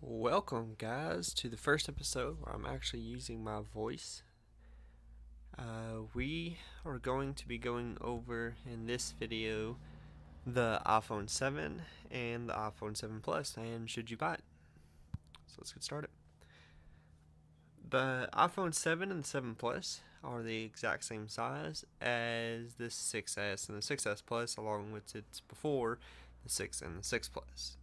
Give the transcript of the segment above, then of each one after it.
Welcome, guys, to the first episode where I'm actually using my voice. We are going to be going over in this video the iPhone 7 and the iPhone 7 Plus, and should you buy it? So let's get started. The iPhone 7 and the 7 Plus are the exact same size as the 6S and the 6S Plus, along with its before, the 6 and the 6 Plus.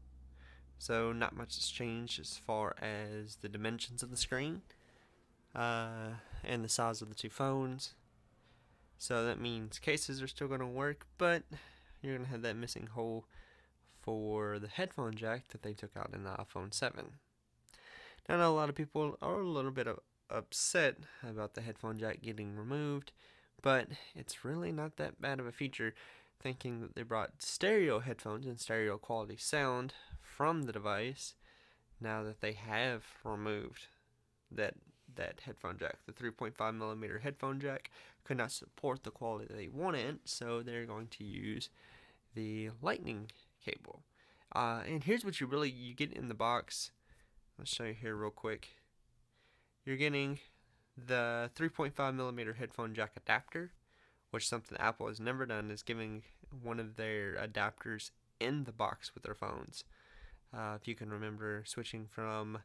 So not much has changed as far as the dimensions of the screen and the size of the two phones. So that means cases are still going to work, but you're going to have that missing hole for the headphone jack that they took out in the iPhone 7. Now, I know a lot of people are a little bit upset about the headphone jack getting removed, but it's really not that bad of a feature, thinking that they brought stereo headphones and stereo quality sound from the device now that they have removed that headphone jack. The 3.5 millimeter headphone jack could not support the quality they wanted, so they're going to use the lightning cable. And here's what you get in the box. Let's show you here real quick. You're getting the 3.5 millimeter headphone jack adapter, which something Apple has never done, is giving one of their adapters in the box with their phones. If you can remember switching from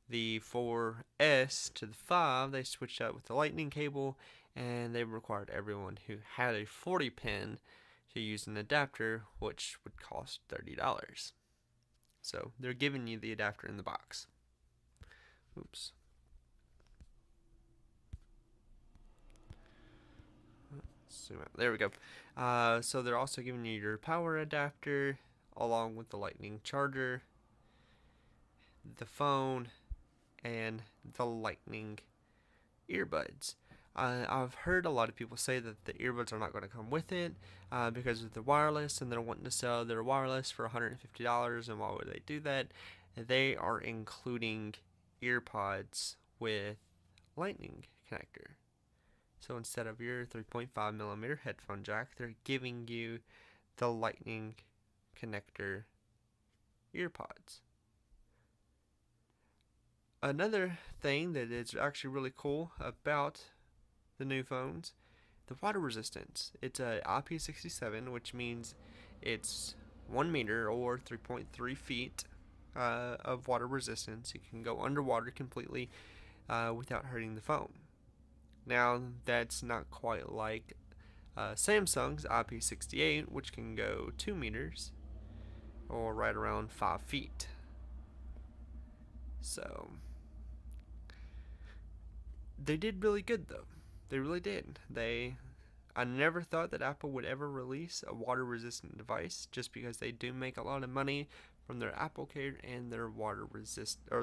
the 4S to the 5, they switched out with the lightning cable, and they required everyone who had a 40 pin to use an adapter, which would cost $30. So they're giving you the adapter in the box. Oops. Zoom out. There we go. So they're also giving you your power adapter along with the lightning charger, the phone, and the lightning earbuds. I've heard a lot of people say that the earbuds are not going to come with it because of the wireless, and they're wanting to sell their wireless for $150. And why would they do that? They are including earpods with lightning connector. So instead of your 3.5 millimeter headphone jack, they're giving you the lightning connector earpods. Another thing that is actually really cool about the new phones, the water resistance. It's a IP67, which means it's 1 meter or 3.3 feet of water resistance. You can go underwater completely without hurting the phone. Now, that's not quite like Samsung's IP68, which can go 2 meters or right around 5 feet. So they did really good, though. They really did. I never thought that Apple would ever release a water-resistant device, just because they do make a lot of money from their Apple Care and their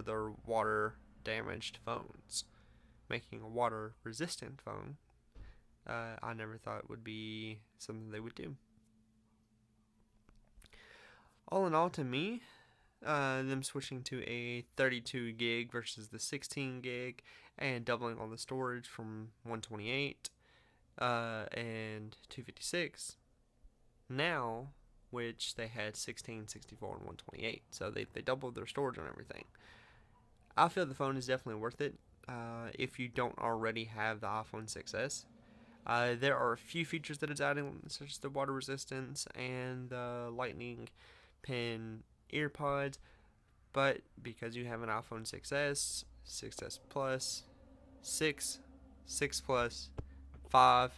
their water-damaged phones. Making a water-resistant phone, I never thought would be something they would do. All in all, to me, them switching to a 32 gig versus the 16 gig and doubling on the storage from 128 and 256 now, which they had 16, 64, and 128. So they doubled their storage on everything. I feel the phone is definitely worth it if you don't already have the iPhone 6S. There are a few features that it's adding, such as the water resistance and the lightning pin earpods, but because you have an iPhone 6S, 6S Plus, 6, 6 Plus, 5S,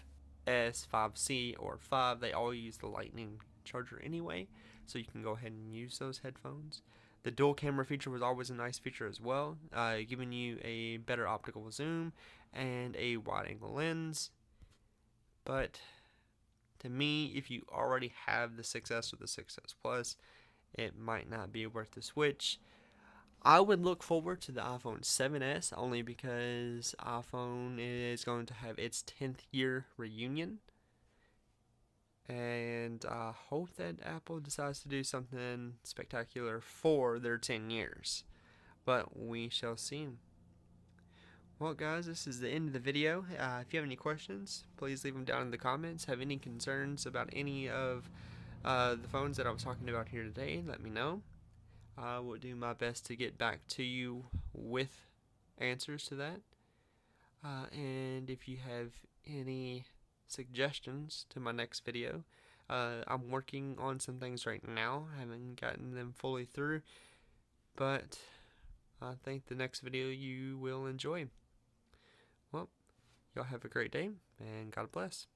5C, or 5, they all use the lightning charger anyway, so you can go ahead and use those headphones. The dual camera feature was always a nice feature as well, giving you a better optical zoom and a wide angle lens. But to me, if you already have the 6S or the 6S Plus, it might not be worth the switch. I would look forward to the iPhone 7S only because iPhone is going to have its 10th year reunion. And I hope that Apple decides to do something spectacular for their 10 years. But we shall see. Well, guys, this is the end of the video. If you have any questions, please leave them down in the comments. Have any concerns about any of the phones that I was talking about here today, let me know. I will do my best to get back to you with answers to that. And if you have any suggestions to my next video, I'm working on some things right now. I haven't gotten them fully through, but I think the next video you will enjoy. Well, y'all have a great day, and God bless.